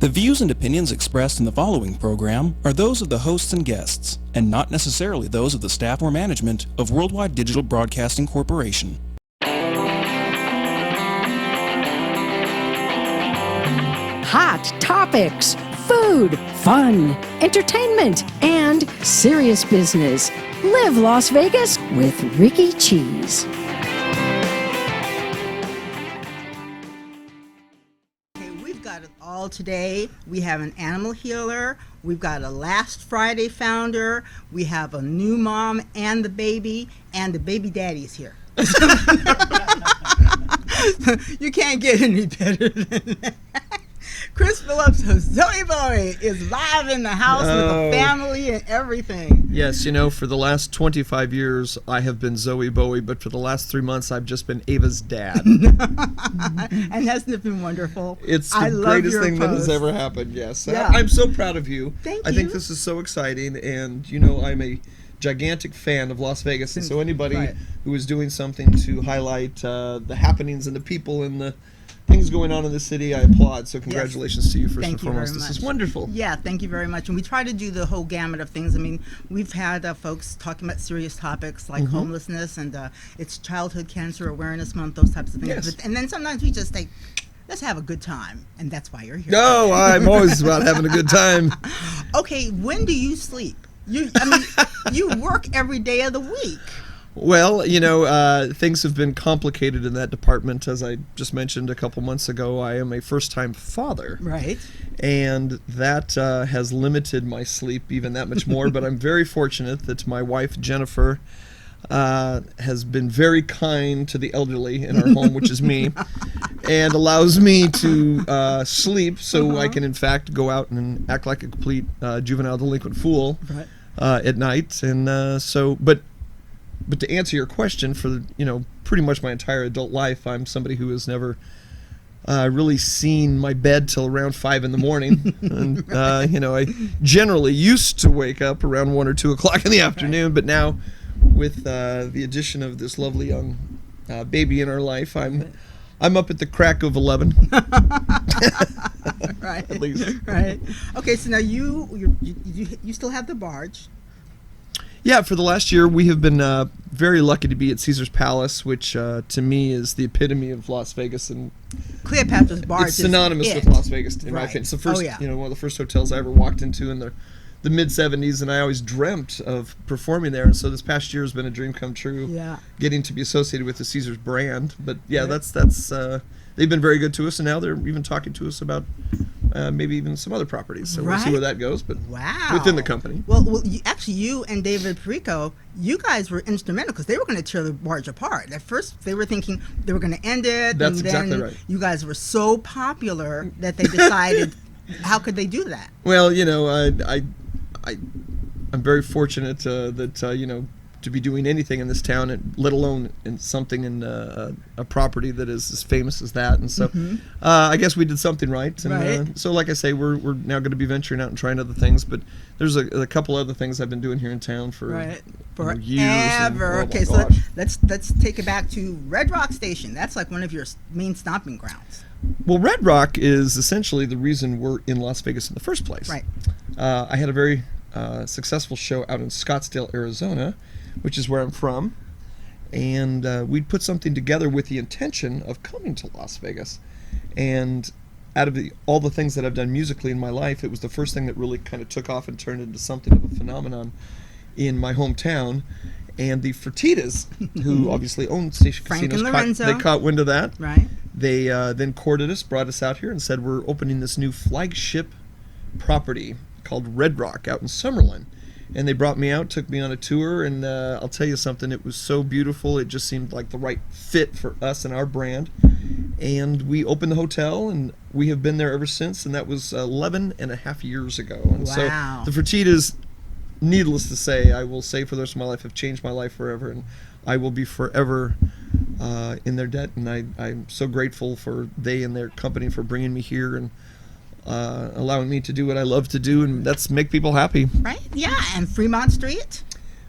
The views and opinions expressed in the following program are those of the hosts and guests, and not necessarily those of the staff or management of Worldwide Digital Broadcasting Corporation. Hot topics, food, fun, entertainment, and serious business. Live Las Vegas with Rikki Cheese. We've got it all today. We have an animal healer. We've got a Last Friday founder. We have a new mom and the baby daddy is here. You can't get any better than that. Chris Phillips of Zowie Bowie is live in the house with the family and everything. Yes, you know, for the last 25 years, I have been Zowie Bowie, but for the last 3 months, I've just been Ava's dad. And hasn't it been wonderful? It's the greatest thing that has ever happened, yes. Yeah. I'm so proud of you. Thank I you. think this is so exciting, and, you know, I'm a gigantic fan of Las Vegas, and so anybody who is doing something to highlight the happenings and the people and the things going on in the city, I applaud. So congratulations to you first and foremost. This is wonderful. Yeah, thank you very much. And we try to do the whole gamut of things. I mean, we've had folks talking about serious topics like homelessness, and it's Childhood Cancer Awareness Month, those types of things. Yes. And then sometimes we just think, let's have a good time, and that's why you're here. No, I'm always about having a good time. Okay, when do you sleep? You work every day of the week. Well, you know, things have been complicated in that department. As I just mentioned a couple months ago, I am a first-time father. Right. And that has limited my sleep even that much more. But I'm very fortunate that my wife, Jennifer, has been very kind to the elderly in our home, which is me, and allows me to sleep so I can, in fact, go out and act like a complete juvenile delinquent fool at night. And But to answer your question, for pretty much my entire adult life, I'm somebody who has never really seen my bed till around 5 in the morning. And I generally used to wake up around 1 or 2 o'clock in the afternoon, but now with the addition of this lovely young baby in our life, I'm up at the crack of 11. Right. At least. Right. Okay, so now you still have the barge. Yeah, for the last year, we have been very lucky to be at Caesar's Palace, which to me is the epitome of Las Vegas, and Cleopatra's Barge. It's synonymous with Las Vegas, in my opinion. It's the first, one of the first hotels I ever walked into in the mid '70s, and I always dreamt of performing there. And so this past year has been a dream come true. Yeah. Getting to be associated with the Caesar's brand, but yeah, that's they've been very good to us, and now they're even talking to us about maybe even some other properties. So we'll see where that goes, but within the company. Well, you and David Perico, you guys were instrumental because they were going to tear the barge apart. At first, they were thinking they were going to end it. That's and exactly then right. You guys were so popular that they decided, how could they do that? Well, I'm very fortunate that to be doing anything in this town, and let alone in something in a property that is as famous as that. And so I guess we did something right. And so like I say, we're now going to be venturing out and trying other things, but there's a couple other things I've been doing here in town for years. Forever. Okay, so let's take it back to Red Rock Station. That's like one of your main stomping grounds. Well, Red Rock is essentially the reason we're in Las Vegas in the first place. Right. I had a very successful show out in Scottsdale, Arizona, which is where I'm from, and we'd put something together with the intention of coming to Las Vegas. And out of all the things that I've done musically in my life, it was the first thing that really kind of took off and turned into something of a phenomenon in my hometown. And the Fertittas, who obviously own Station Casinos, they caught wind of that. Right. They then courted us, brought us out here, and said we're opening this new flagship property called Red Rock out in Summerlin. And they brought me out, took me on a tour, and I'll tell you something, it was so beautiful. It just seemed like the right fit for us and our brand. And we opened the hotel, and we have been there ever since, and that was 11 and a half years ago. And so the Fertittas, needless to say, I will say for the rest of my life, have changed my life forever, and I will be forever in their debt. And I'm so grateful for they and their company for bringing me here and allowing me to do what I love to do, and that's make people happy. Right? Yeah, and Fremont Street?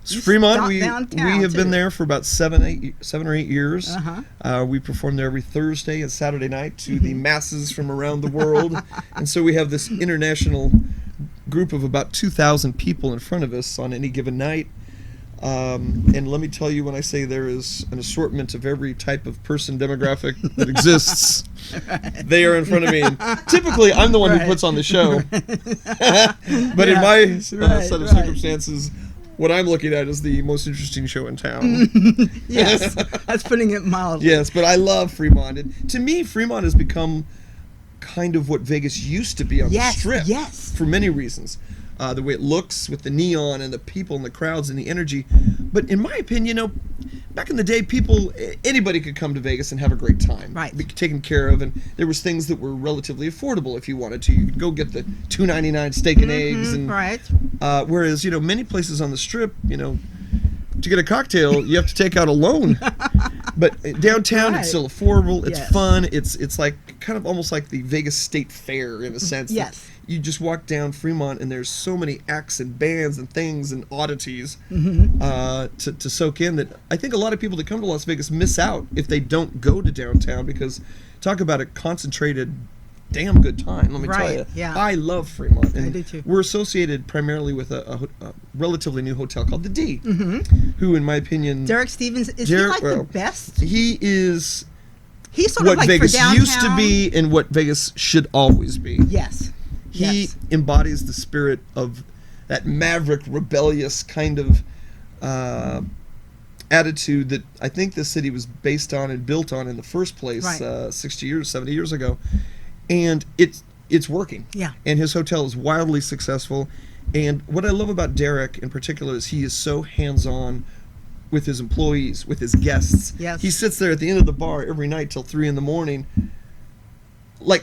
Fremont, we downtown, have too. been there for about 7 or 8 years. Uh-huh. We perform there every Thursday and Saturday night to the masses from around the world. And so we have this international group of about 2,000 people in front of us on any given night. And let me tell you, when I say there is an assortment of every type of person demographic that exists, they are in front of me. And typically, I'm the one who puts on the show. But in my set of circumstances, what I'm looking at is the most interesting show in town. Yes, that's putting it mildly. Yes, but I love Fremont. And to me, Fremont has become kind of what Vegas used to be on the Strip. Yes. For many reasons. The way it looks with the neon and the people and the crowds and the energy. But in my opinion, back in the day, anybody could come to Vegas and have a great time. Right. Be taken care of, and there was things that were relatively affordable if you wanted to. You could go get the $2.99 steak and eggs. And, right. Whereas, many places on the Strip, to get a cocktail, you have to take out a loan. But downtown, it's still affordable. It's fun. It's like kind of almost like the Vegas State Fair in a sense. Yes. You just walk down Fremont, and there's so many acts and bands and things and oddities to soak in that I think a lot of people that come to Las Vegas miss out if they don't go to downtown, because talk about a concentrated, damn good time. Let me tell you. Yeah. I love Fremont. And I do too. We're associated primarily with a relatively new hotel called the D, who, in my opinion, Derek Stevens, is he like the best? He is He's sort what of like Vegas for downtown. used to be and what Vegas should always be. Yes. He embodies the spirit of that maverick, rebellious kind of attitude that I think this city was based on and built on in the first place 60 years, 70 years ago. And it's working. Yeah. And his hotel is wildly successful. And what I love about Derek in particular is he is so hands-on with his employees, with his guests. Yes. He sits there at the end of the bar every night till 3 a.m,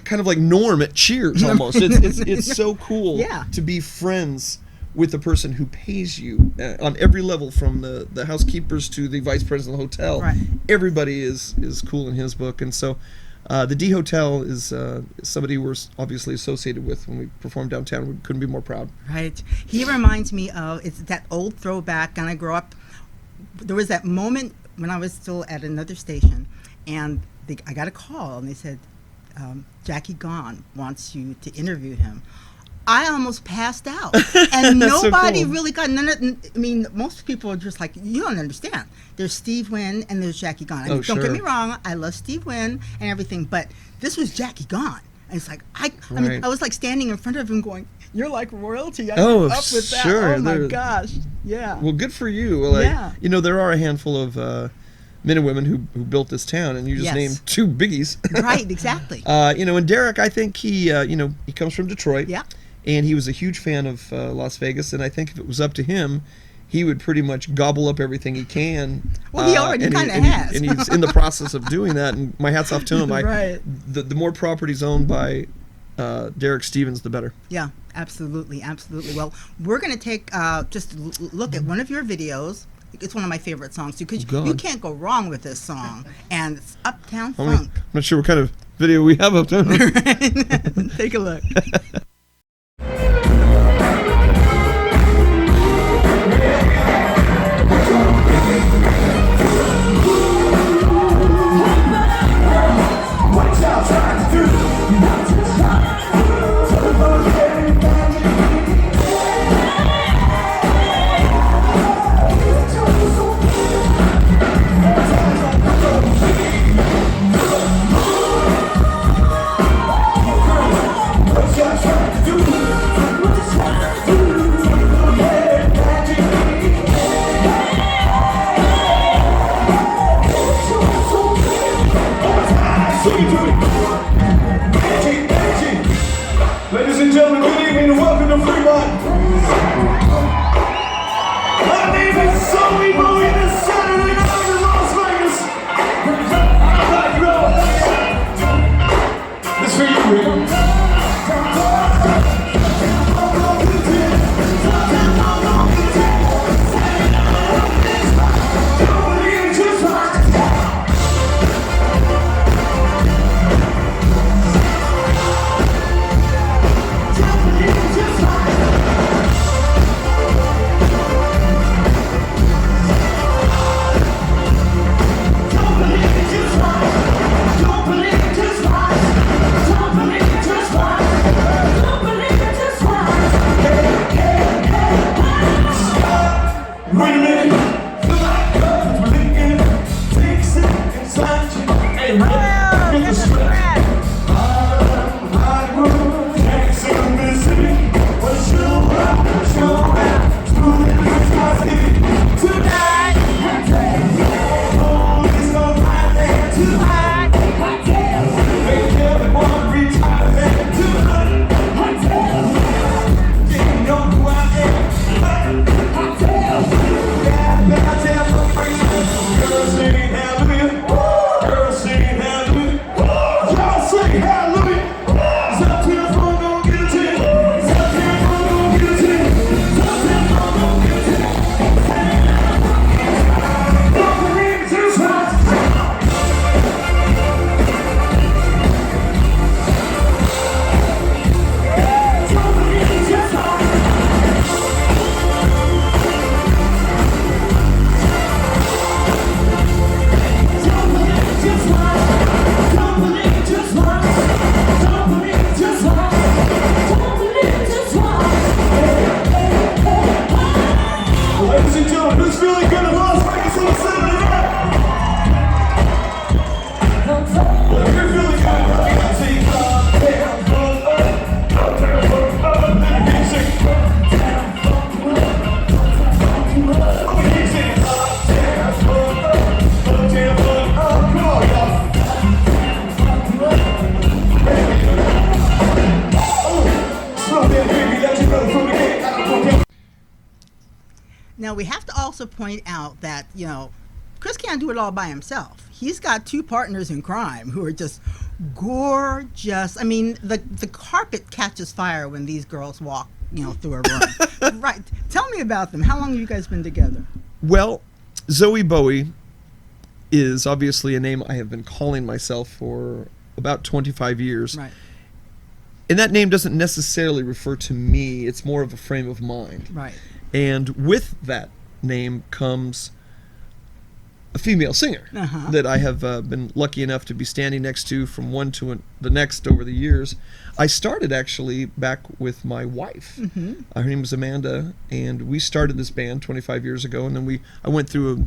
kind of like Norm at Cheers almost. It's so cool to be friends with the person who pays you on every level, from the housekeepers to the vice president of the hotel. Right. Everybody is cool in his book. And so the D Hotel is somebody we're obviously associated with when we perform downtown. We couldn't be more proud. Right. He reminds me of, it's that old throwback, and I grew up, there was that moment when I was still at another station, and I got a call, and they said, Jackie Gahn wants you to interview him. I almost passed out, and nobody so cool. really got most people are just like, you don't understand. There's Steve Wynn and there's Jackie Gahn. Don't get me wrong, I love Steve Wynn and everything, but this was Jackie Gahn, and it's like I was like standing in front of him going, "You're like royalty." I'm up with that. Sure. Oh my gosh, yeah. Well, good for you. Well, there are a handful of men and women who built this town, and you just named two biggies. Right, exactly. And Derek, I think he comes from Detroit. Yeah. And he was a huge fan of Las Vegas, and I think if it was up to him, he would pretty much gobble up everything he can. Well, he already kind of has. And he's in the process of doing that, and my hat's off to him. Right. The more properties owned by Derek Stevens, the better. Yeah, absolutely, absolutely. Well, we're going to take just a look at one of your videos. It's one of my favorite songs, too, because you can't go wrong with this song, and it's Uptown Funk. I'm not sure what kind of video we have up there. Take a look. Ladies and gentlemen, good evening and welcome to Fremont. My name is Zowie Bowie, and it's Saturday night in Las Vegas. Rock and roll. This for you, Rikki. Now, we have to also point out that, Chris can't do it all by himself. He's got 2 partners in crime who are just gorgeous. I mean, the carpet catches fire when these girls walk, through a room. Right. Tell me about them. How long have you guys been together? Well, Zowie Bowie is obviously a name I have been calling myself for about 25 years. Right. And that name doesn't necessarily refer to me. It's more of a frame of mind. Right. And with that name comes a female singer Uh-huh. that I have been lucky enough to be standing next to from one to the next over the years. I started actually back with my wife. Mm-hmm. Her name was Amanda, and we started this band 25 years ago. And then I went through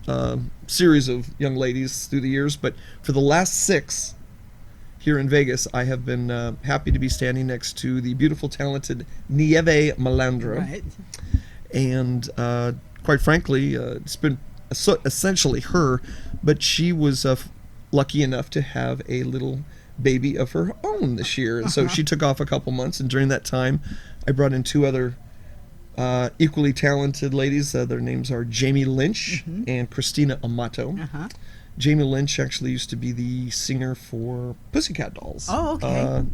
a series of young ladies through the years. But for the last 6 here in Vegas, I have been happy to be standing next to the beautiful, talented Nieve Malandro. Right. And quite frankly, it's been essentially her, but she was lucky enough to have a little baby of her own this year. And so she took off a couple months, and during that time, I brought in 2 other equally talented ladies. Their names are Jamie Lynch and Christina Amato. Uh-huh. Jamie Lynch actually used to be the singer for Pussycat Dolls. Oh, okay.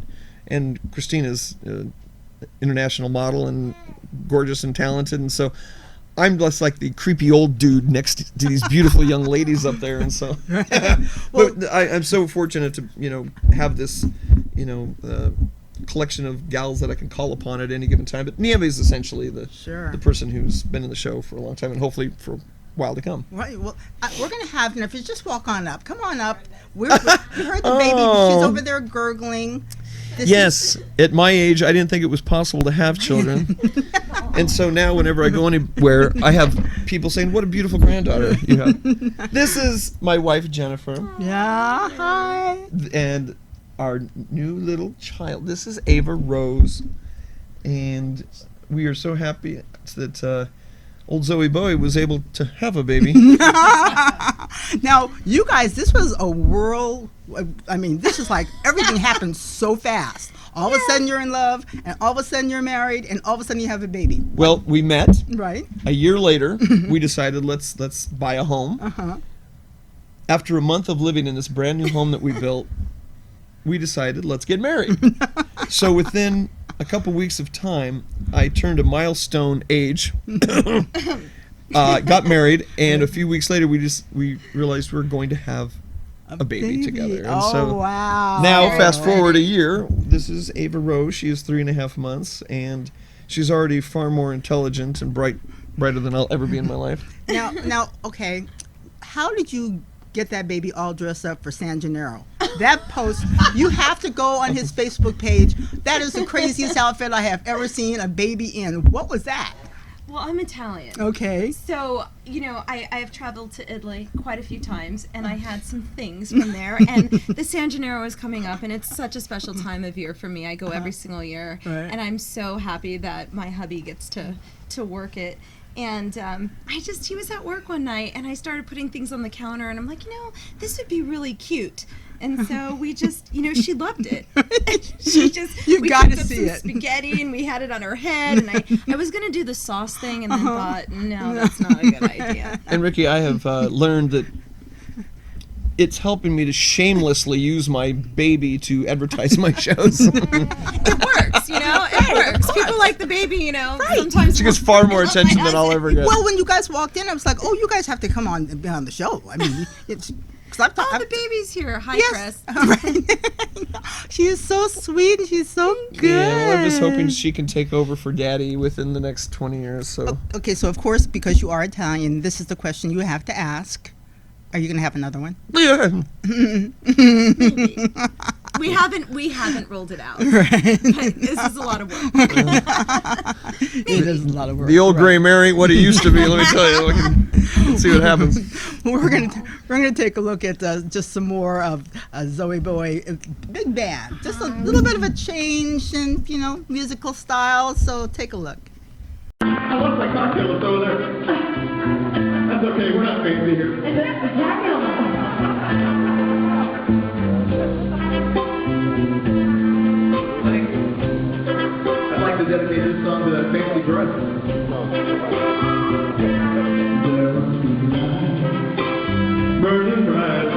And Christina's international model and gorgeous and talented, and so I'm just like the creepy old dude next to these beautiful young ladies up there, and so. But I'm so fortunate to have this collection of gals that I can call upon at any given time. But Nieve is essentially the person who's been in the show for a long time, and hopefully for a while to come. Right. Well, we're going to have, if you just walk on up. Come on up. You heard the baby. She's over there gurgling. Yes, at my age, I didn't think it was possible to have children. And so now whenever I go anywhere, I have people saying, what a beautiful granddaughter you have. This is my wife, Jennifer. Yeah, hi. And our new little child. This is Ava Rose. And we are so happy that old Zowie Bowie was able to have a baby. Now, you guys, this was a whirl. I mean, this is like everything happened so fast. All of a sudden you're in love, and all of a sudden you're married, and all of a sudden you have a baby. Well, we met. Right. A year later, we decided let's buy a home. Uh-huh. After a month of living in this brand new home that we built, we decided let's get married. So within a couple weeks of time, I turned a milestone age, got married, and a few weeks later we realized we were going to have a baby together. And so wow. Now fast forward a year, this is Ava Rose. She is 3.5 months, and she's already far more intelligent and brighter than I'll ever be in my life. Now, okay, how did you get that baby all dressed up for San Gennaro? That post, you have to go on his Facebook page. That is the craziest outfit I have ever seen a baby in. What was that? Well, I'm Italian. Okay. So, I have traveled to Italy quite a few times, and I had some things from there. And the San Gennaro is coming up, and it's such a special time of year for me. I go every single year, right. And I'm so happy that my hubby gets to work it. And he was at work one night, and I started putting things on the counter, and I'm like, this would be really cute. And so we just, she loved it. You've got to see it. Spaghetti, and we had it on her head, and I was going to do the sauce thing, and then thought, no, that's not a good idea. And Rikki, I have learned that it's helping me to shamelessly use my baby to advertise my shows. It works, it works. People like the baby, sometimes. She gets far more attention than I'll ever get. Well, when you guys walked in, I was like, oh, you guys have to come on and be on the show. I mean, it's... the baby's here. Hi, yes. Chris. She is so sweet and she's so good. Yeah, I'm just hoping she can take over for Daddy within the next 20 years. So. Okay, so of course, because you are Italian, this is the question you have to ask. Are you going to have another one? Yeah. Maybe. We haven't rolled it out. Right. But this is a lot of work. It is a lot of work. The old gray Mary, what it used to be. Let me tell you. Let's see what happens. We're gonna take a look at just some more of Zowie Bowie big band. Just a little bit of a change in musical style. So take a look. I want my cocktail over there. That's okay. We're not crazy here. I'd like to to dedicate this song to that family dress. Burning bright,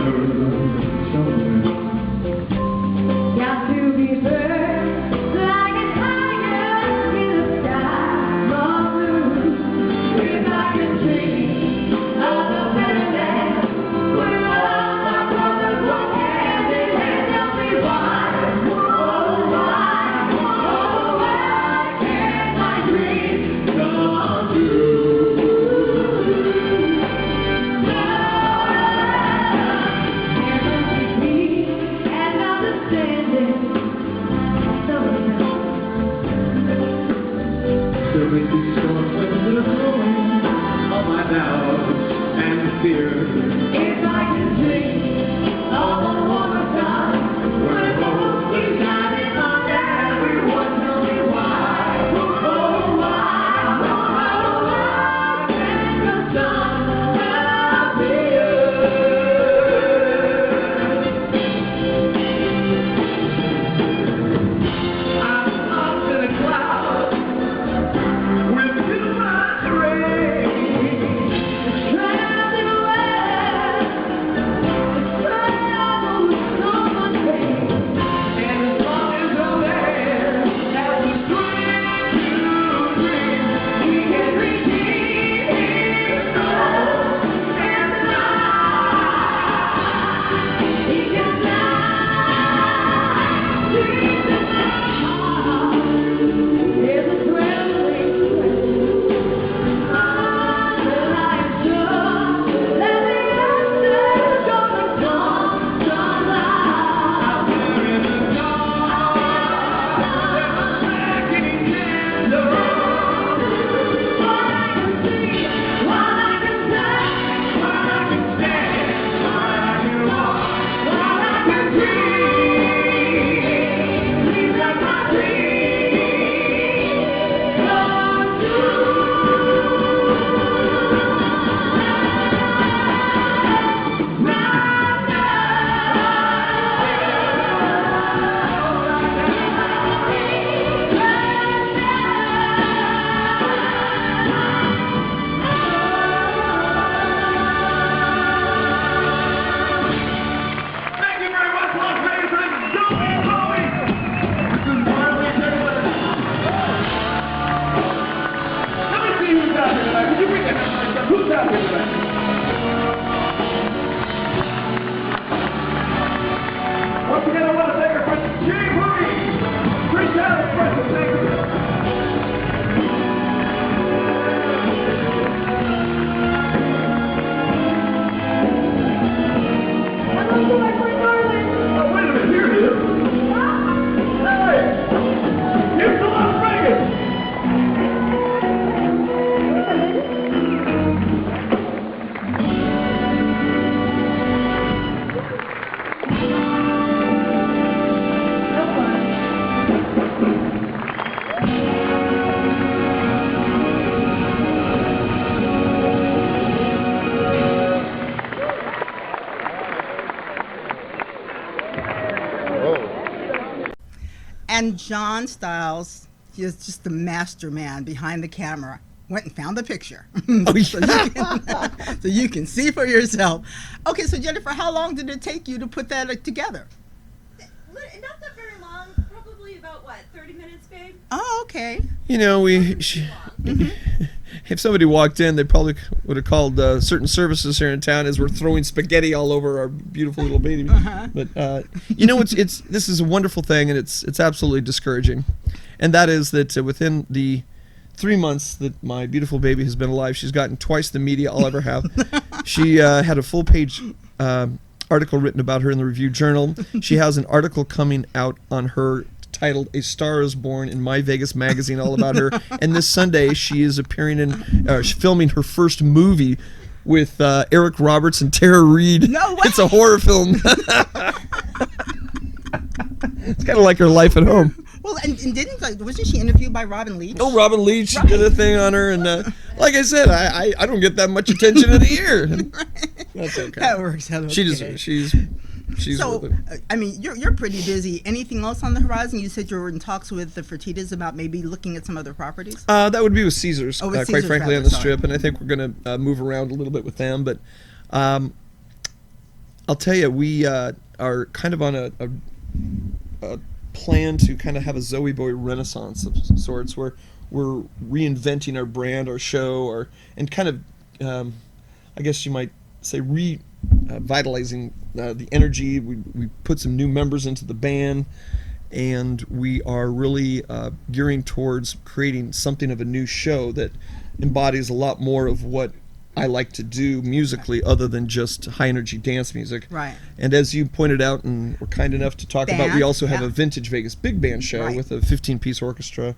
got to be burned like a tiger in the sky, long blue. If I could dream of a better land, where all my brothers walk hand in hand, tell me why, why can't my dream come true? Empathy and understanding. there may be storm winds that are blowing all my doubts and fears. If I could dream of a warmer time, where hope is shining on everyone, tell me why, why can't the sun appear? I'm up in a cloud with too much rain. Trapped in a web, traveled with so much pain. And as long as the land has the strength to dream, We can redeem his soul and tonight he can fly. Dreams in my heart is a trembling until I am sure that the answer's gonna come somehow. there in the dark, there's a blackening candle. What I can see, what I can touch, What I can stand, what I can walk, what I can dream. Please let my dreams come true. Thank you very much, Las Vegas. I'm Zowie Bowie. This is Marley Taylor. Let me see who's out here tonight. Could you bring that mic up? Who's out here tonight? Once again, I want to thank our friend Jimmy Bowie. Great job, Espresso. Thank you. Oh, wait a minute, here it is. Hey! Here's the Las Vegas! And John Stiles, he is just the master man behind the camera. Went and found the picture. So you can see for yourself. Okay, so Jennifer, how long did it take you to put that together? Not that very long. Probably about, 30 minutes, babe? Oh, okay. You know, if somebody walked in, they probably would have called certain services here in town as we're throwing spaghetti all over our beautiful little baby. But you know, this is a wonderful thing, and it's absolutely discouraging, and that is that within the 3 months that my beautiful baby has been alive, she's gotten twice the media I'll ever have. She had a full-page article written about her in the Review Journal. She has an article coming out on her titled "A Star Is Born" in My Vegas magazine, all about her. And this Sunday, she is appearing in, filming her first movie with Eric Roberts and Tara Reid. No way! It's a horror film. It's kind of like her life at home. Well, and wasn't she interviewed by Robin Leach? Oh, Robin Leach did a thing on her, and like I said, I don't get that much attention in a year. That's okay. That works out okay. She's She's So, with it. I mean, you're pretty busy. Anything else on the horizon? You said you were in talks with the Fertittas about maybe looking at some other properties. That would be with Caesars, Oh, with quite Caesars, frankly, rather, on the sorry. Strip, and I think we're going to move around a little bit with them. But I'll tell you, we are kind of on a plan to kind of have a Zowie Bowie renaissance of sorts, where we're reinventing our brand, our show, and kind of, I guess you might say, revitalizing the energy. We put some new members into the band, and we are really gearing towards creating something of a new show that embodies a lot more of what I like to do musically, other than just high energy dance music. Right. And as you pointed out and were kind enough to talk about, we Band, also have yeah. a vintage Vegas big band show Right. with a 15-piece orchestra,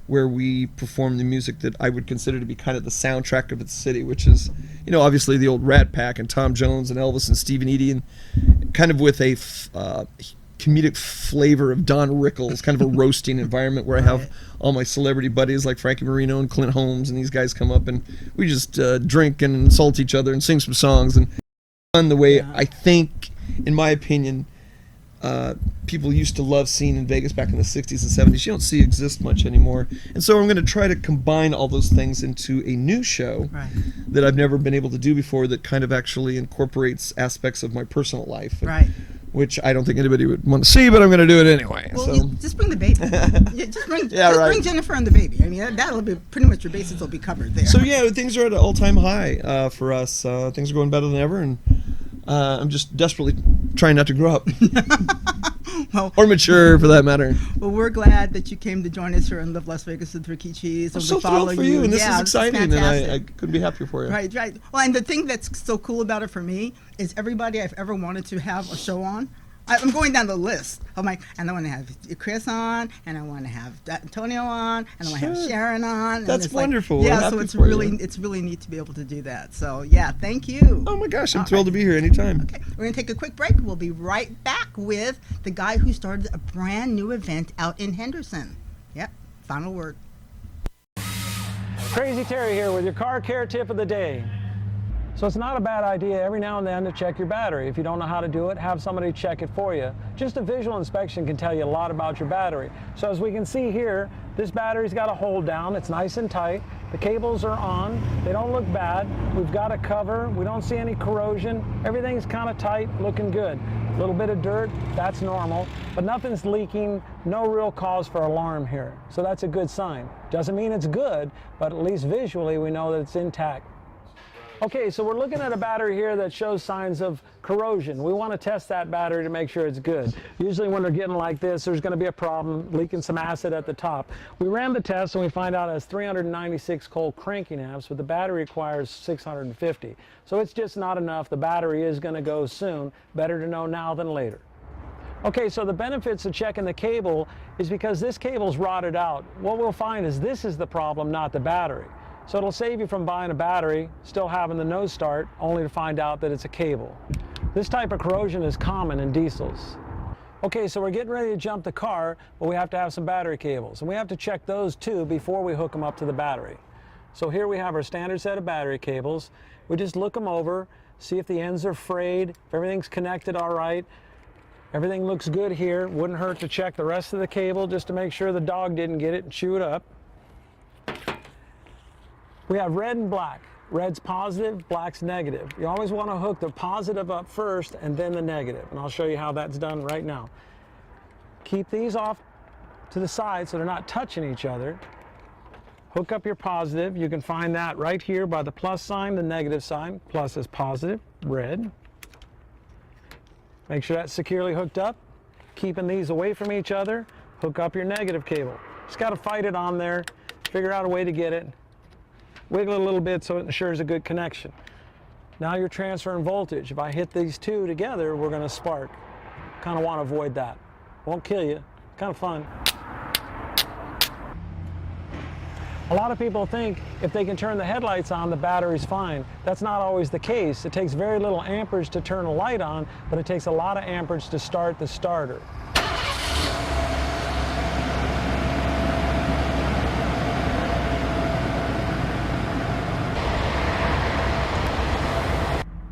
where we perform the music that I would consider to be kind of the soundtrack of its city, which is, obviously the old Rat Pack and Tom Jones and Elvis and Stephen Eady, and kind of with a comedic flavor of Don Rickles, kind of a roasting environment where I have all my celebrity buddies like Frankie Marino and Clint Holmes, and these guys come up and we just drink and insult each other and sing some songs, and fun the way I think, in my opinion, people used to love seeing in Vegas back in the 60s and 70s. You don't see exist much anymore. And so I'm going to try to combine all those things into a new show Right. that I've never been able to do before, that kind of actually incorporates aspects of my personal life. Right. Which I don't think anybody would want to see, but I'm going to do it anyway. Well, so. just bring the baby. Just bring Jennifer and the baby. I mean, that'll be pretty much your bases will be covered there. So yeah, things are at an all-time high for us. Things are going better than ever, and I'm just desperately trying not to grow up. Well, or mature, for that matter. Well, we're glad that you came to join us here in Live Las Vegas with Rikki Cheese. I'm and so we follow thrilled for you, and this Yeah, is exciting, and I fantastic. couldn't be happier for you. Right. Well, and the thing that's so cool about it for me is everybody I've ever wanted to have a show on, I'm going down the list. I'm like, and I want to have Chris on, and I want to have Antonio on, and I want to have Sharon on. And That's it's like- wonderful. We're Yeah, so happy it's for really you. it's really neat to be able to do that. So yeah, thank you. Oh my gosh, I'm All thrilled right. to be here anytime. Okay, we're going to take a quick break. We'll be right back with the guy who started a brand new event out in Henderson. Yep, final word. Crazy Terry here with your car care tip of the day. So it's not a bad idea every now and then to check your battery. If you don't know how to do it, have somebody check it for you. Just a visual inspection can tell you a lot about your battery. So as we can see here, this battery's got a hold down. It's nice and tight. The cables are on. They don't look bad. We've got a cover. We don't see any corrosion. Everything's kind of tight, looking good. A little bit of dirt, that's normal, but nothing's leaking, no real cause for alarm here. So that's a good sign. Doesn't mean it's good, but at least visually we know that it's intact. Okay, so we're looking at a battery here that shows signs of corrosion. We want to test that battery to make sure it's good. Usually when they're getting like this, there's going to be a problem, leaking some acid at the top. We ran the test and we find out it has 396 cold cranking amps, but the battery requires 650. So it's just not enough. The battery is going to go soon. Better to know now than later. Okay, so the benefits of checking the cable is because this cable's rotted out. What we'll find is this is the problem, not the battery. So it'll save you from buying a battery, still having the no start, only to find out that it's a cable. This type of corrosion is common in diesels. Okay, so we're getting ready to jump the car, but we have to have some battery cables. And we have to check those too before we hook them up to the battery. So here we have our standard set of battery cables. We just look them over, see if the ends are frayed, if everything's connected all right. Everything looks good here. Wouldn't hurt to check the rest of the cable just to make sure the dog didn't get it and chew it up. We have red and black. Red's positive, black's negative. You always want to hook the positive up first and then the negative. And I'll show you how that's done right now. Keep these off to the side so they're not touching each other. Hook up your positive. You can find that right here by the plus sign, the negative sign. Plus is positive, red. Make sure that's securely hooked up. Keeping these away from each other. Hook up your negative cable. Just got to fight it on there. Figure out a way to get it. Wiggle it a little bit so it ensures a good connection. Now you're transferring voltage. If I hit these two together, we're going to spark. Kind of want to avoid that. Won't kill you. Kind of fun. A lot of people think if they can turn the headlights on, the battery's fine. That's not always the case. It takes very little amperage to turn a light on, but it takes a lot of amperage to start the starter.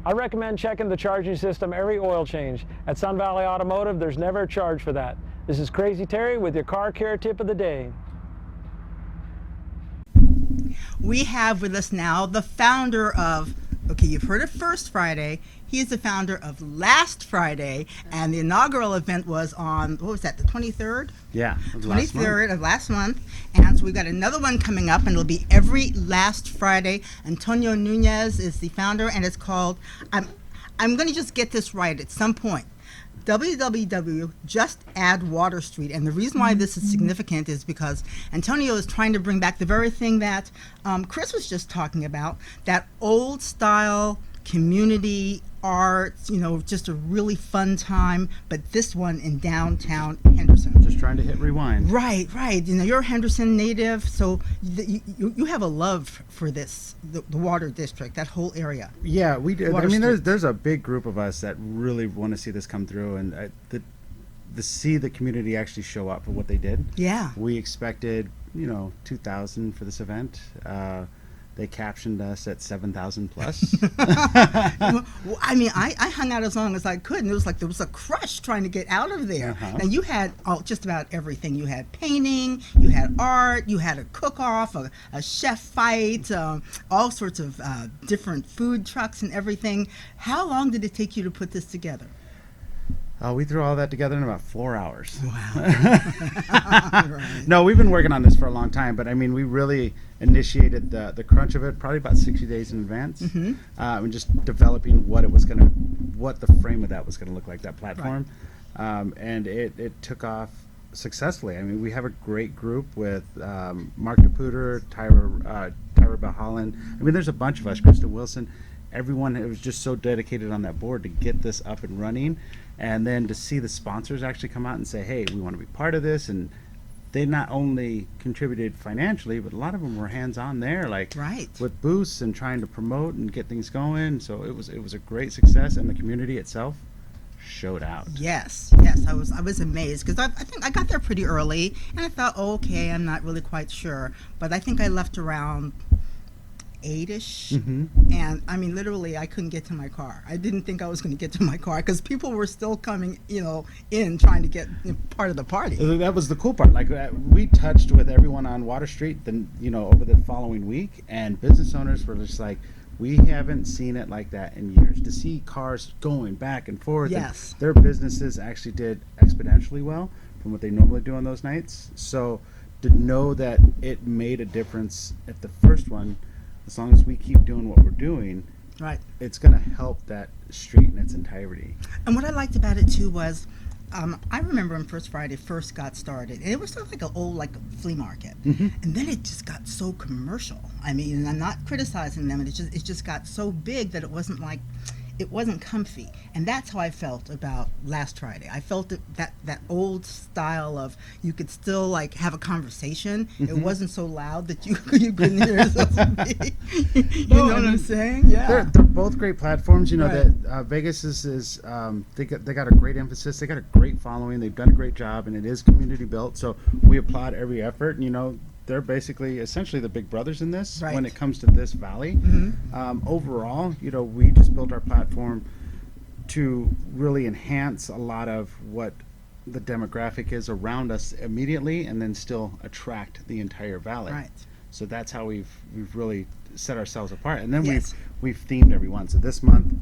I recommend checking the charging system every oil change. At Sun Valley Automotive, there's never a charge for that. This is Crazy Terry with your car care tip of the day. We have with us now the founder of, okay, you've heard of First Friday. He is the founder of Last Friday, and the inaugural event was on, what was that, the 23rd? Yeah, it was last month. 23rd of last month. And so we've got another one coming up, and it'll be every last Friday. Antonio Nunez is the founder, and it's called, I'm going to just get this right at some point. WWW, just add Water Street. And the reason why this is significant is because Antonio is trying to bring back the very thing that Chris was just talking about, that old style community art, just a really fun time, but this one in downtown Henderson. Just trying to hit rewind. Right. You're a Henderson native, so you have a love for this, the Water District, that whole area. Yeah, we do. Water I mean, Street. there's a big group of us that really want to see this come through, and to see the community actually show up for what they did. Yeah. We expected, 2,000 for this event. They captioned us at 7,000 plus. Well, I mean, I hung out as long as I could, and it was like there was a crush trying to get out of there. Uh-huh. Now, you had just about everything. You had painting, you had art, you had a cook-off, a chef fight, all sorts of different food trucks and everything. How long did it take you to put this together? We threw all that together in about 4 hours. Wow. Right. No, we've been working on this for a long time, but I mean, we really initiated the crunch of it probably about 60 days in advance, and just developing what the frame of that was going to look like, that platform, and it took off successfully. I mean, we have a great group with Mark DePuter, Tyra Bahalan. I mean, there's a bunch of us, Krista Wilson. Everyone was just so dedicated on that board to get this up and running, and then to see the sponsors actually come out and say, hey, we want to be part of this. And they not only contributed financially, but a lot of them were hands-on there, like with booths and trying to promote and get things going. So it was a great success, and the community itself showed out. Yes, I was amazed because I think I got there pretty early, and I thought, okay, I'm not really quite sure, but I think I left around 8-ish, and I mean, literally, I couldn't get to my car. I didn't think I was going to get to my car because people were still coming, in trying to get part of the party. That was the cool part. Like, we touched with everyone on Water Street, then over the following week, and business owners were just like, we haven't seen it like that in years. To see cars going back and forth, yes, and their businesses actually did exponentially well from what they normally do on those nights. So to know that it made a difference at the first one, as long as we keep doing what we're doing, it's going to help that street in its entirety. And what I liked about it too was, I remember when First Friday first got started, and it was sort of like an old flea market, and then it just got so commercial. I mean, and I'm not criticizing them, and it just got so big that it wasn't comfy, and that's how I felt about Last Friday. I felt that old style of you could still have a conversation. It wasn't so loud that you couldn't hear yourself speak. You know what I'm saying? Yeah, they're both great platforms. That Vegas is they got a great emphasis. They got a great following. They've done a great job, and it is community built. So we applaud every effort. And, they're basically essentially the big brothers in this when it comes to this valley. Overall, we just built our platform to really enhance a lot of what the demographic is around us immediately, and then still attract the entire valley. So that's how we've really set ourselves apart. And then we've themed every one. So this month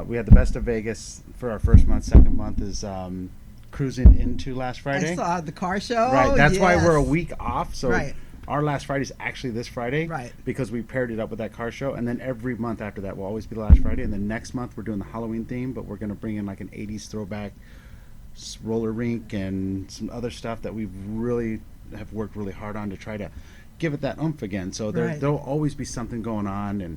we had the Best of Vegas for our first month. Second month is cruising into Last Friday. I saw the car show. Right, that's why we're a week off. So our last Friday is actually this Friday, because we paired it up with that car show. And then every month after that will always be the last Friday. And then next month we're doing the Halloween theme, but we're going to bring in like an 80s throwback roller rink and some other stuff that we really have worked really hard on to try to give it that oomph again. So there'll always be something going on, and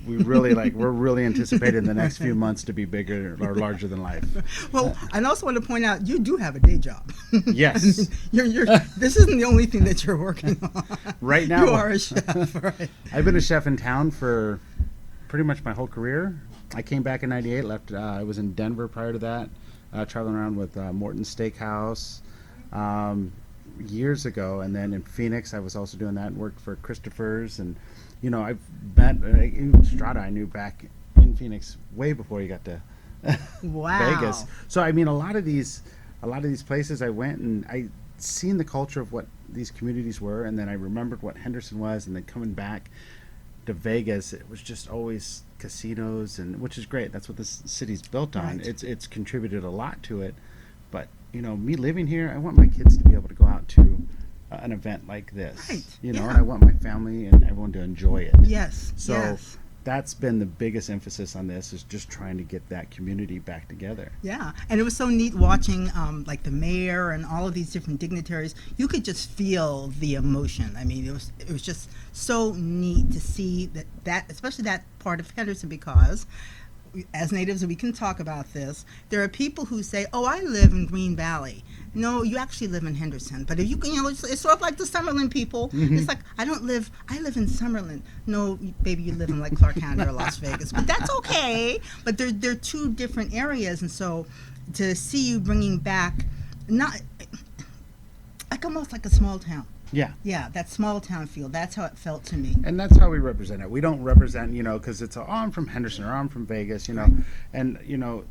we're really anticipating the next few months to be bigger or larger than life. Well, I also want to point out you do have a day job. Yes. This isn't the only thing that you're working on. Right now, you are a chef. Right. I've been a chef in town for pretty much my whole career. I came back in '98. Left. I was in Denver prior to that, traveling around with Morton's Steakhouse years ago, and then in Phoenix I was also doing that and worked for Christopher's. And I've met Strata. I knew back, in Phoenix way before you got to Wow. Vegas. So I mean, a lot of these places I went and I seen the culture of what these communities were, and then I remembered what Henderson was, and then coming back to Vegas, it was just always casinos, and which is great. That's what this city's built on. Right. It's contributed a lot to it, but you know, me living here, I want my kids to be able to go out to an event like this. Right, You know, yeah. and I want my family and everyone to enjoy it. Yes. So yes. that's been the biggest emphasis on this, is just trying to get that community back together. Yeah, and it was so neat watching like the mayor and all of these different dignitaries. You could just feel the emotion. I mean, it was just so neat to see that especially that part of Henderson, because as natives, we can talk about this. There are people who say, "Oh, I live in Green Valley." No, you actually live in Henderson. But if you can, it's sort of like the Summerlin people. It's like, I live in Summerlin. No, baby, you live in like Clark County or Las Vegas. But that's okay. But they're two different areas, and so to see you bringing back, not like almost like a small town. Yeah. Yeah, that small town feel. That's how it felt to me. And that's how we represent it. We don't represent, you know, because it's, I'm from Henderson or I'm from Vegas, you know, and, you know,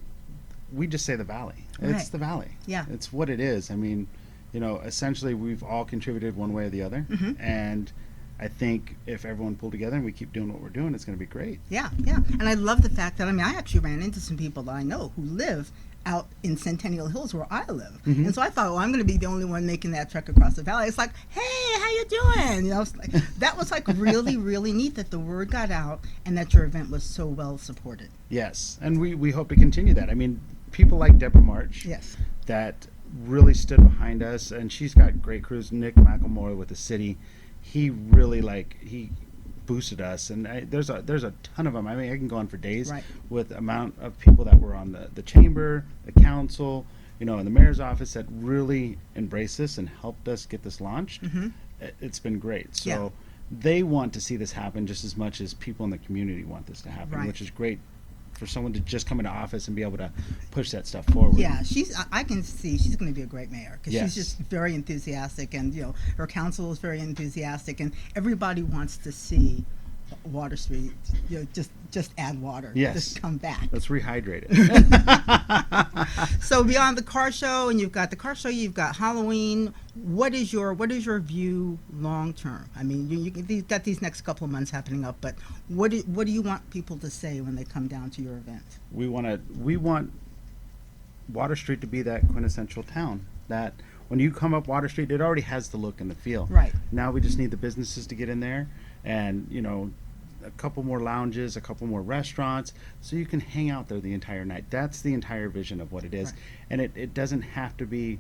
we just say the Valley. It's Right. the Valley. Yeah. It's what it is. I mean, you know, essentially we've all contributed one way or the other. And I think if everyone pulled together and we keep doing what we're doing, it's going to be great. Yeah, yeah. And I love the fact that, I mean, I actually ran into some people that I know who live out in Centennial Hills where I live. And so I thought, well, I'm going to be the only one making that trek across the valley. It's like, hey, how you doing? You know, it's like, that was like really, really neat that the word got out and that your event was so well supported. Yes. And we hope to continue that. I mean, people like Deborah March. Yes. That really stood behind us, and she's got great crews. Nick McElmore with the city, he really he boosted us, and there's a ton of them. I mean, I can go on for days with the amount of people that were on the chamber, the council, you know, and the mayor's office that really embraced this and helped us get this launched. It's been great. So they want to see this happen just as much as people in the community want this to happen, which is great for someone to just come into office and be able to push that stuff forward. Yeah, I can see she's going to be a great mayor, because she's just very enthusiastic, and you know, her council is very enthusiastic, and everybody wants to see Water Street, you know, just add water. Just come back. Let's rehydrate it. So beyond the car show, and you've got the car show, you've got Halloween. What is your view long term? I mean, you've got these next couple of months happening up, but what do you want people to say when they come down to your event? We want Water Street to be that quintessential town that when you come up Water Street, it already has the look and the feel. Right. Now we just need the businesses to get in there, and you know, a couple more lounges, a couple more restaurants, so you can hang out there the entire night. That's the entire vision of what it is. And it doesn't have to be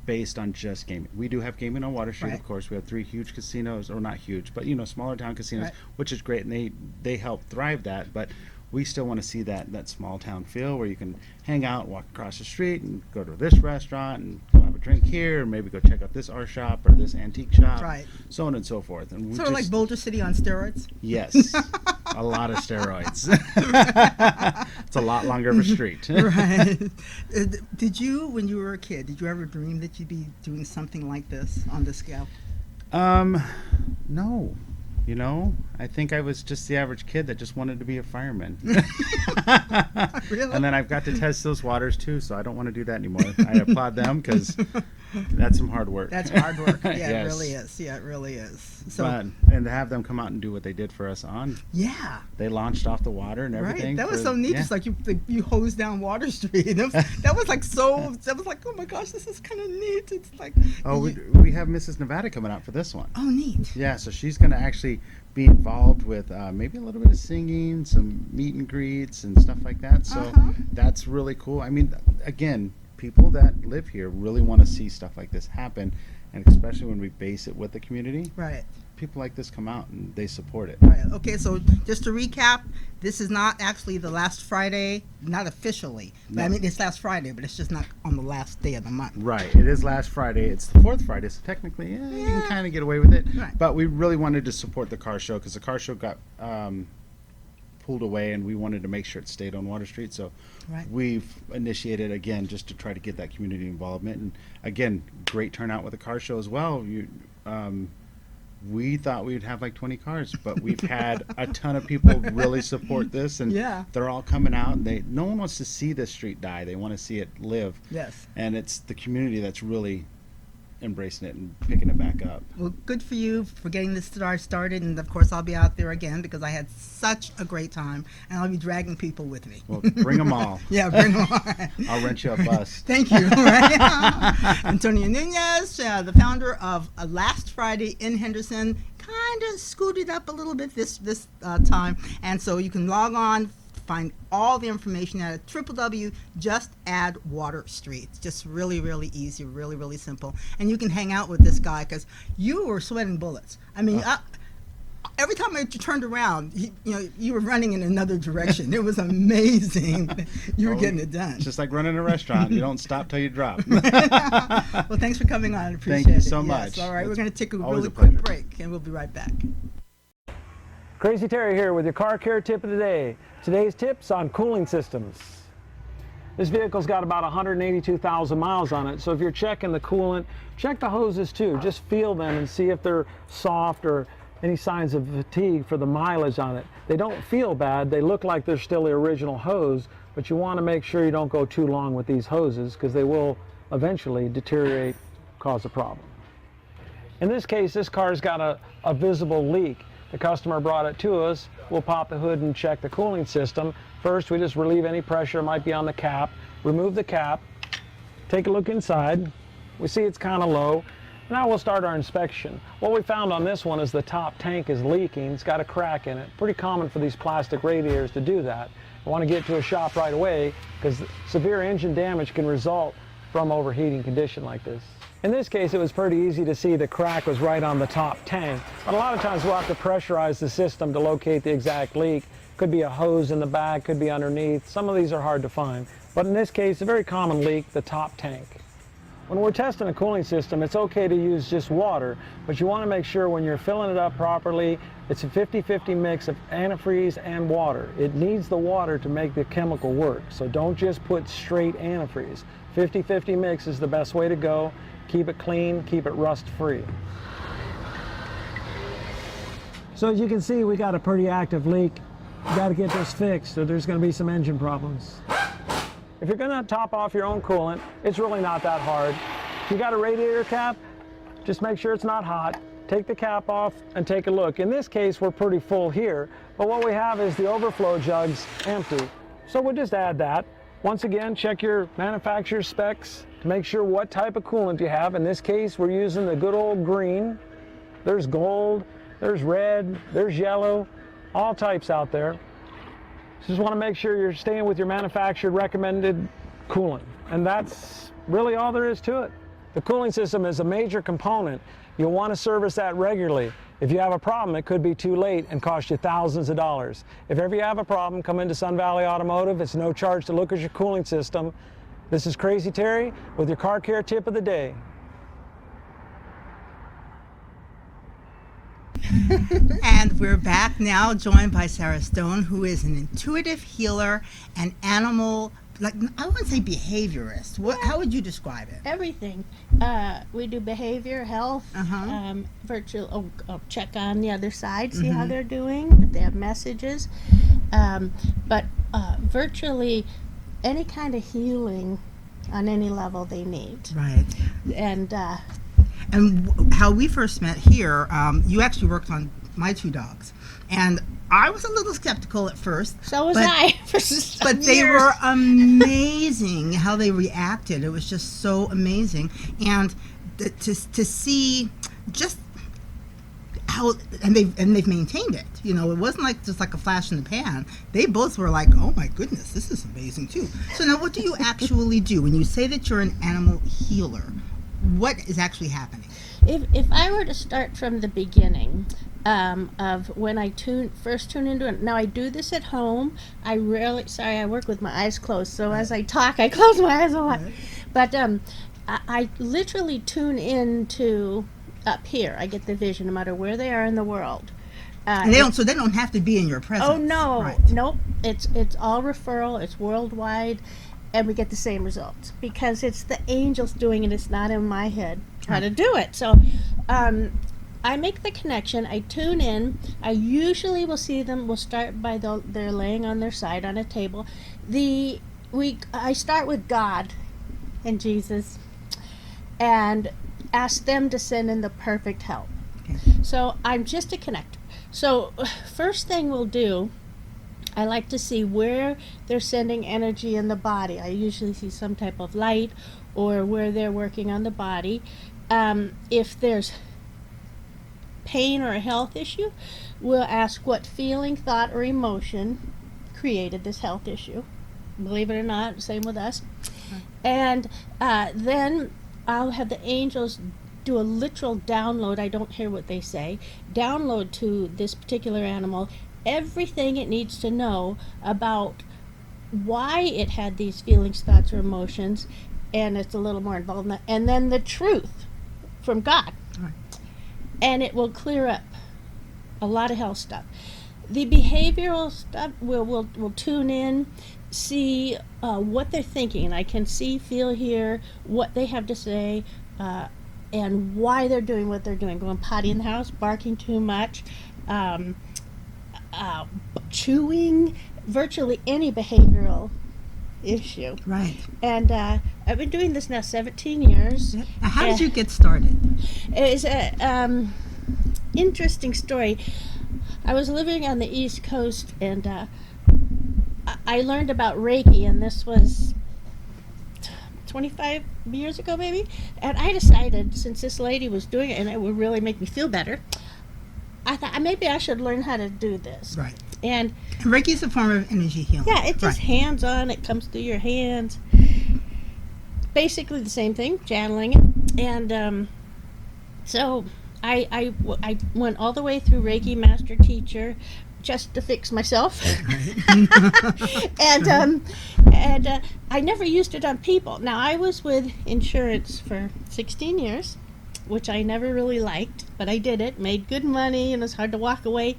based on just gaming. We do have gaming on Water Street, of course. We have 3 huge casinos, or not huge, but you know, smaller town casinos, which is great, and they help thrive that. But we still want to see that small town feel where you can hang out, walk across the street, and go to this restaurant and go have a drink here, and maybe go check out this art shop or this antique shop, so on and so forth. And we Sort of like Boulder City on steroids. Yes, a lot of steroids. It's a lot longer of a street. Right. Did you, when you were a kid, did you ever dream that you'd be doing something like this on this scale? No. You know, I think I was just the average kid that just wanted to be a fireman. Really? And then I've got to test those waters too, so I don't want to do that anymore. I applaud them, because that's some hard work. That's hard work. Yeah, Yes. it really is. Yeah, it really is. So, But, and to have them come out and do what they did for us yeah. they launched off the water and everything. Right. That was so neat. Yeah. Just like you hosed down Water Street. That was like oh my gosh, this is kind of neat. It's like, we have Mrs. Nevada coming out for this one. oh, neat. Yeah, so she's going to actually be involved with maybe a little bit of singing, some meet and greets and stuff like that. So that's really cool. I mean, again, people that live here really want to see stuff like this happen, and especially when we base it with the community. Right. People like this come out and they support it. Right. Okay, so just to recap, this is not actually the last Friday, not officially. But I mean, it's last Friday, but it's just not on the last day of the month. Right. It is last Friday. It's the 4th Friday, so technically, you can kind of get away with it. Right. But we really wanted to support the car show, because the car show got pulled away, and we wanted to make sure it stayed on Water Street. So we've initiated again just to try to get that community involvement. And again, great turnout with the car show as well. we thought we'd have like 20 cars, but we've had a ton of people really support this, and Yeah. they're all coming out. And no one wants to see this street die. They want to see it live. Yes. And it's the community that's really embracing it and picking it back up. Well, good for you for getting this started, and of course I'll be out there again because I had such a great time, and I'll be dragging people with me. Well, bring them all. Yeah, bring them all. I'll rent you a bus. Thank you. Right? Antonio Nunez, the founder of Last Friday in Henderson, kind of scooted up a little bit this time, and so you can log on, find all the information at www.justaddwater Street. It's just really, really easy, really, really simple. And you can hang out with this guy because you were sweating bullets. I mean, every time I turned around, you were running in another direction. It was amazing. You were getting it done. It's just like running a restaurant. You don't stop till you drop. Well, thanks for coming on. I appreciate it. Thank you so Yes. much. All right, we're going to take a always really a quick pleasure. break, and we'll be right back. Crazy Terry here with your car care tip of the day. Today's tips on cooling systems. This vehicle's got about 182,000 miles on it, so if you're checking the coolant, check the hoses too. Just feel them and see if they're soft or any signs of fatigue for the mileage on it. They don't feel bad. They look like they're still the original hose, but you want to make sure you don't go too long with these hoses because they will eventually deteriorate, cause a problem. In this case, this car's got a visible leak. The customer brought it to us. We'll pop the hood and check the cooling system. First, we just relieve any pressure might be on the cap. Remove the cap. Take a look inside. We see it's kind of low. Now we'll start our inspection. What we found on this one is the top tank is leaking. It's got a crack in it. Pretty common for these plastic radiators to do that. I want to get to a shop right away because severe engine damage can result from overheating condition like this. In this case, it was pretty easy to see the crack was right on the top tank, but a lot of times we'll have to pressurize the system to locate the exact leak. Could be a hose in the back, could be underneath. Some of these are hard to find, but in this case, a very common leak, the top tank. When we're testing a cooling system, it's okay to use just water, but you want to make sure when you're filling it up properly, it's a 50-50 mix of antifreeze and water. It needs the water to make the chemical work, so don't just put straight antifreeze. 50-50 mix is the best way to go. Keep it clean, keep it rust-free. So as you can see, we got a pretty active leak. You got to get this fixed, or there's going to be some engine problems. If you're going to top off your own coolant, it's really not that hard. If you got a radiator cap, just make sure it's not hot. Take the cap off and take a look. In this case, we're pretty full here, but what we have is the overflow jugs empty. So we'll just add that. Once again, check your manufacturer's specs to make sure what type of coolant you have. In this case, we're using the good old green. There's gold, there's red, there's yellow, all types out there. Just want to make sure you're staying with your manufacturer recommended coolant. And that's really all there is to it. The cooling system is a major component. You'll want to service that regularly. If you have a problem, it could be too late and cost you thousands of dollars. If ever you have a problem, come into Sun Valley Automotive. It's no charge to look at your cooling system. This is Crazy Terry with your car care tip of the day. And we're back now, joined by Sarah Stone, who is an intuitive healer and animal, like, I wouldn't say behaviorist. How would you describe it? Everything. We do behavior, health, virtual check on the other side, see how they're doing, if they have messages. But virtually any kind of healing on any level they need. Right. And how we first met here, you actually worked on my two dogs. And I was a little skeptical at first. So was I. For but they were amazing how they reacted. It was just so amazing. And to see just how, and they've maintained it. You know, it wasn't like just like a flash in the pan. They both were like, oh my goodness, this is amazing too. So now what do you actually do when you say that you're an animal healer? What is actually happening? If I were to start from the beginning, of when I first tune into it. Now I do this at home. I work with my eyes closed, so as I talk, I close my eyes a lot. But I literally tune into up here. I get the vision, no matter where they are in the world. And they don't have to be in your presence. Oh no, right. Nope. It's all referral. It's worldwide, and we get the same results because it's the angels doing it. It's not in my head how to do it. So. I make the connection. I tune in. I usually will see them. We'll start by they're laying on their side on a table. I start with God and Jesus, and ask them to send in the perfect help. Okay. So I'm just a connector. So first thing we'll do, I like to see where they're sending energy in the body. I usually see some type of light or where they're working on the body. If there's pain or a health issue, we'll ask what feeling, thought, or emotion created this health issue. Believe it or not, same with us. And then I'll have the angels do a literal download. I don't hear what they say. Download to this particular animal everything it needs to know about why it had these feelings, thoughts, or emotions, and it's a little more involved in that. And then the truth from God. Right. And it will clear up a lot of health stuff. The behavioral stuff, we'll tune in, see what they're thinking. I can see, feel, hear what they have to say, and why they're doing what they're doing. Going potty in the house, barking too much, chewing, virtually any behavioral issue. Right. And I've been doing this now 17 years. Now, how did you get started? It's a interesting story. I was living on the East Coast, and I learned about Rikki, and this was 25 years ago, maybe. And I decided, since this lady was doing it, and it would really make me feel better, I thought maybe I should learn how to do this. Right. And Reiki's a form of energy healing. yeah, it's just Right. hands-on. It comes through your hands. Basically the same thing, channeling it. And so I went all the way through Reiki Master Teacher just to fix myself. and I never used it on people. Now, I was with insurance for 16 years, which I never really liked, but I did it, made good money, and it was hard to walk away.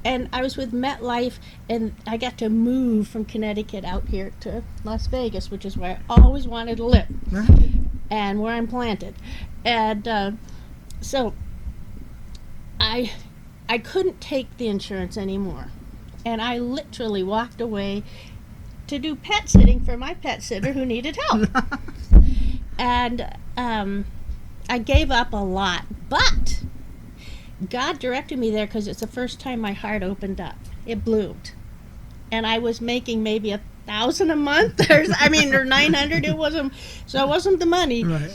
And I was with MetLife, and I got to move from Connecticut out here to Las Vegas, which is where I always wanted to live, Right. and where I'm planted. And so I couldn't take the insurance anymore, and I literally walked away to do pet sitting for my pet sitter who needed help. And I gave up a lot, but God directed me there because it's the first time my heart opened up. It bloomed, and I was making maybe $1,000 a month, or 900. It wasn't, so it wasn't the money. Right.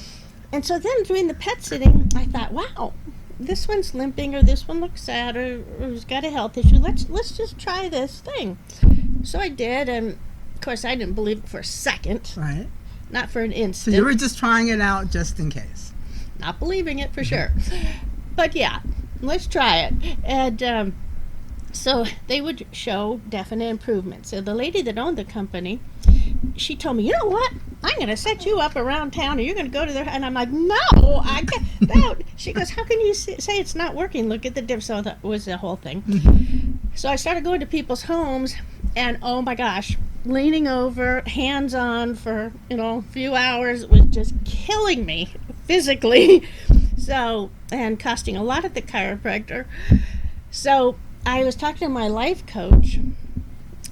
And so then doing the pet sitting, I thought, wow, this one's limping, or this one looks sad, or has got a health issue. Let's just try this thing. So I did, and of course I didn't believe it for a second, Right. not for an So instant. you were just trying it out just in case. Not believing it for sure. But yeah, let's try it. And so they would show definite improvements. So the lady that owned the company, she told me, you know what? I'm going to set you up around town, and you're going to go to their... And I'm like, no, I can't. No. She goes, how can you say it's not working? Look at the difference. So that was the whole thing. Mm-hmm. So I started going to people's homes, and oh my gosh, leaning over, hands on for, a few hours was just killing me physically. So, and costing a lot at the chiropractor. So I was talking to my life coach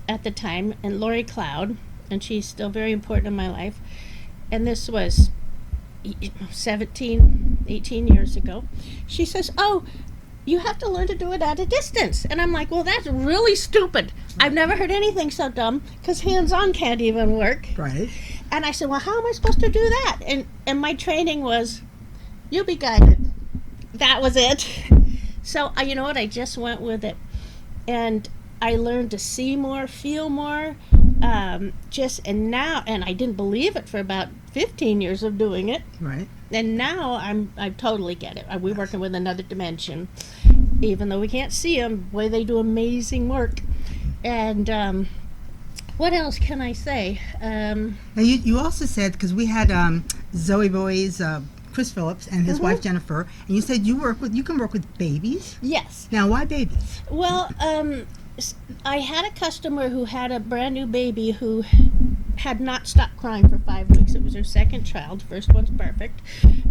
at the time, and Lori Cloud, and she's still very important in my life. And this was 17, 18 years ago. She says, oh, you have to learn to do it at a distance. And I'm like, well, that's really stupid. I've never heard anything so dumb, because hands-on can't even work. Right. And I said, well, how am I supposed to do that? And my training was, you be guided. That was it. So, you know what? I just went with it. And I learned to see more, feel more. And I didn't believe it for about 15 years of doing it. Right. And now I totally get it. We're working with another dimension. Even though we can't see them, boy, they do amazing work. And what else can I say? Now you also said, because we had Zowie Bowie's Chris Phillips and his wife Jennifer, and you said you can work with babies. Yes. Now, why babies? Well, I had a customer who had a brand new baby who had not stopped crying for 5 weeks. It was her second child. First one's perfect.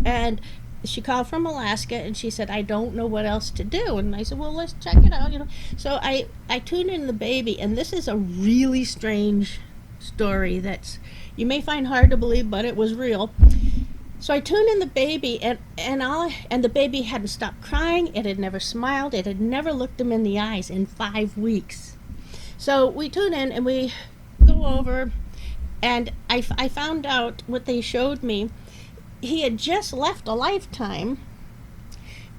And she called from Alaska, and she said, I don't know what else to do. And I said, well, let's check it out, So I tuned in the baby, and this is a really strange story that you may find hard to believe, but it was real. So I tuned in the baby, and the baby hadn't stopped crying. It had never smiled. It had never looked him in the eyes in 5 weeks. So we tune in, and we go over, and I found out what they showed me. He had just left a lifetime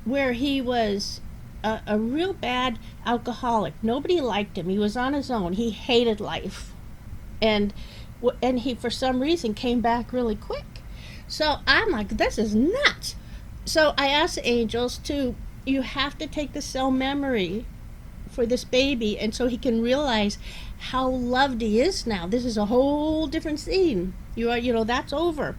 where he was a real bad alcoholic. Nobody liked him. He was on his own. He hated life. And he, for some reason, came back really quick. So I'm like, this is nuts. So I asked the angels you have to take the cell memory for this baby, and so he can realize how loved he is now. This is a whole different scene. That's over.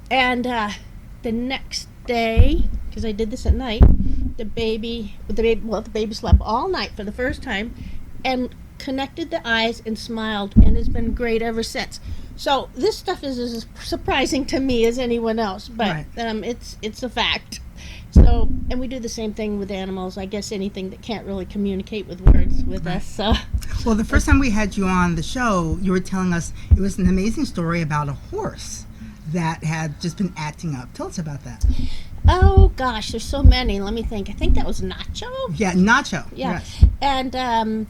And the next day, because I did this at night, the baby slept all night for the first time, and connected the eyes and smiled, and has been great ever since. So this stuff is as surprising to me as anyone else, but it's a fact. So, and we do the same thing with animals. I guess anything that can't really communicate with words with us. So. Well, the first time we had you on the show, you were telling us it was an amazing story about a horse that had just been acting up. Tell us about that. Oh gosh, there's so many. Let me think. I think that was Nacho. Yeah, Nacho. Yeah, Yes. and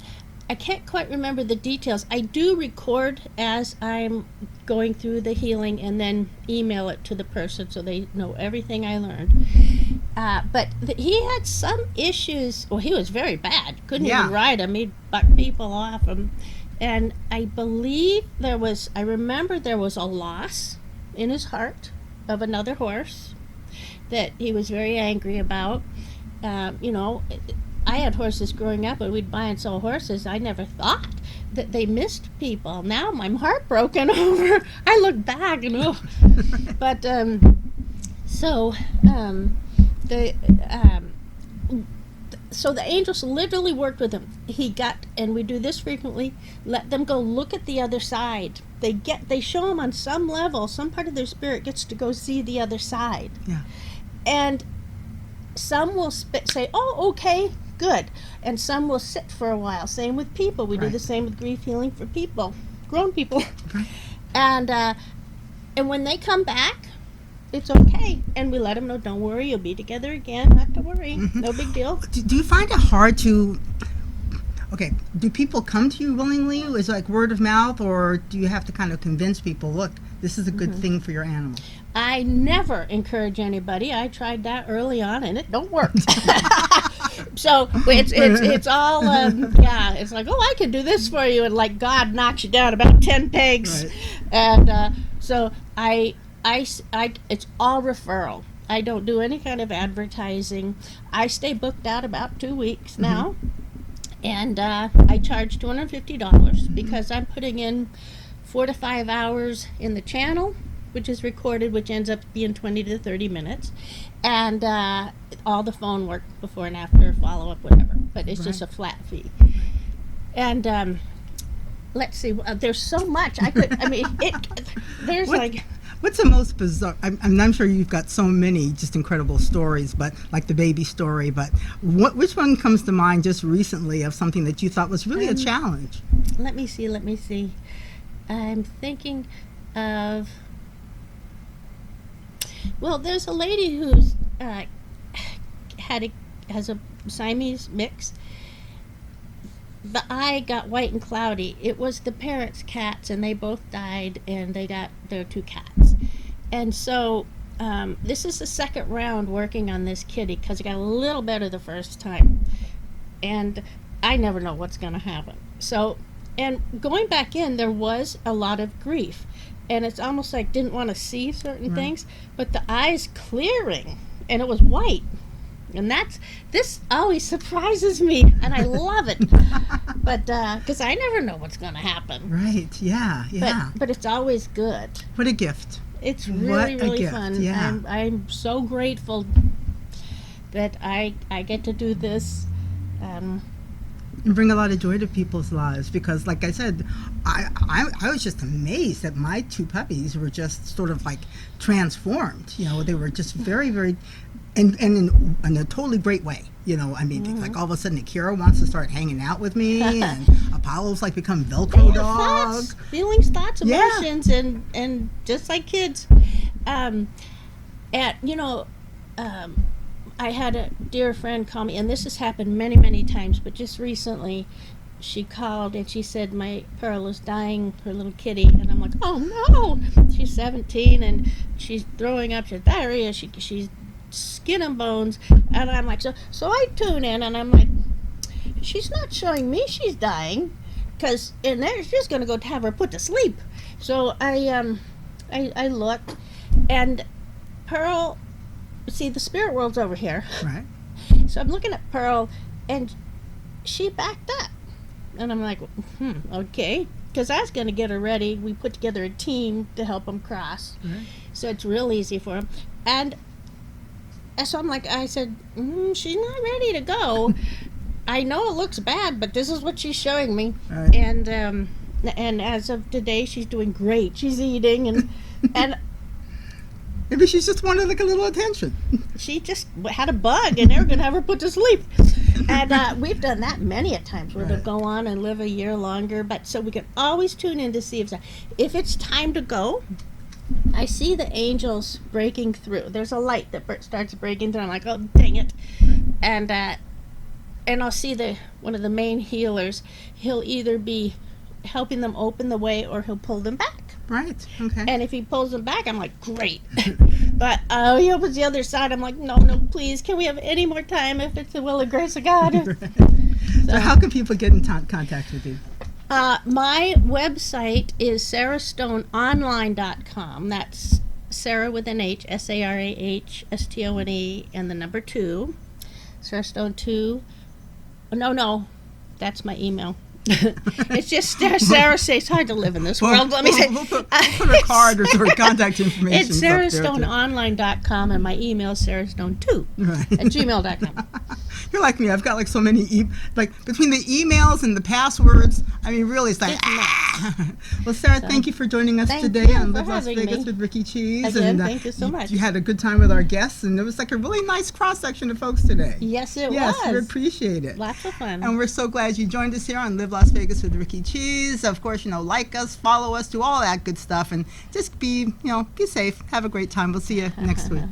I can't quite remember the details. I do record as I'm going through the healing, and then email it to the person so they know everything I learned. But he had some issues. Well, he was very bad. Couldn't even ride him. He'd buck people off him. And I believe I remember there was a loss in his heart of another horse that he was very angry about. I had horses growing up, and we'd buy and sell horses. I never thought that they missed people. Now I'm heartbroken over. I look back and but so the angels literally worked with him. And we do this frequently. Let them go look at the other side. They show him on some level, some part of their spirit gets to go see the other side. Yeah. And some will say, "Oh, okay, good," and some will sit for a while. Same with people. We do the same with grief healing for people, grown people. Right. And when they come back, it's okay, and we let them know, "Don't worry, you'll be together again. Not to worry, no big deal." Do you find it hard to? Okay, do people come to you willingly? Is it like word of mouth, or do you have to kind of convince people, look, this is a good thing for your animal? I never encourage anybody. I tried that early on, and it don't work. So it's all it's like, oh, I can do this for you, and like God knocks you down about 10 pegs, Right. and so I it's all referral. I don't do any kind of advertising. I stay booked out about 2 weeks now. And I charge $250 because I'm putting in 4 to 5 hours in the channel, which is recorded, which ends up being 20 to 30 minutes, and all the phone work before and after, follow-up, whatever. But it's just a flat fee. And let's see, there's so much. There's like... What's the most bizarre? I'm sure you've got so many just incredible stories, but like the baby story. But which one comes to mind just recently of something that you thought was really a challenge? Let me see. I'm thinking of. Well, there's a lady who's has a Siamese mix. The eye got white and cloudy. It was the parents' cats, and they both died, and they got their 2 cats. And so this is the second round working on this kitty because it got a little better the first time. And I never know what's going to happen. So, and going back in, there was a lot of grief. And it's almost like didn't want to see certain things, but the eyes clearing, and it was white. And this always surprises me, and I love it. But because I never know what's going to happen. Right? Yeah. But it's always good. What a gift! It's really fun. Yeah. I'm so grateful that I get to do this. and bring a lot of joy to people's lives, because like I said, I was just amazed that my two puppies were just sort of like transformed. You know, they were just very, very, and in a totally great way. You know, I mean, like all of a sudden Akira wants to start hanging out with me, and Apollo's like become Velcro dog. Thoughts, feelings, thoughts, Yeah. emotions, and just like kids. I had a dear friend call me, and this has happened many, many times, but just recently she called and she said my Pearl is dying, her little kitty, and I'm like, oh no! She's 17 and she's throwing up, she has diarrhea, she's skin and bones, and I'm like, so I tune in and I'm like, she's not showing me she's dying, because in there she's gonna go have her put to sleep. So I looked, and Pearl, see, the spirit world's over here. Right. So I'm looking at Pearl, and she backed up. And I'm like, okay. Because I was going to get her ready. We put together a team to help them cross. Right. So it's real easy for them. And so I'm like, I said, she's not ready to go. I know it looks bad, but this is what she's showing me. Right. And as of today, she's doing great. She's eating, and Maybe she just wanted like a little attention. she just had a bug, and they were going to have her put to sleep. And we've done that many a times, where they'll go on and live a year longer. But so we can always tune in to see if it's time to go. I see the angels breaking through. There's a light that starts breaking through. I'm like, oh, dang it. And I'll see one of the main healers. He'll either be helping them open the way, or he'll pull them back. Right. Okay. And if he pulls them back, I'm like, great. But he opens the other side. I'm like, no, please. Can we have any more time if it's the will and grace of God? So how can people get in contact with you? My website is sarahstoneonline.com. That's Sarah with an H, SARAHSTONE, and the number 2. Sarah Stone 2. No, that's my email. It's just Sarah says it's hard to live in this world. Let me say, We'll put a card or sort of contact information. it's sarahstoneonline.com, and my email is sarahstone2 at gmail.com. You're like me. I've got like so many, between the emails and the passwords. I mean, really, it's like, Well, Sarah, thank you for joining us today on Live Las Vegas with Rikki Cheese. Again, and thank you so much. You had a good time with our guests, and it was like a really nice cross-section of folks today. Yes, it was. Yes, we appreciate it. Lots of fun. And we're so glad you joined us here on Live Las Vegas with Rikki Cheese. Of course, like us, follow us, do all that good stuff, and just be safe. Have a great time. We'll see you next week.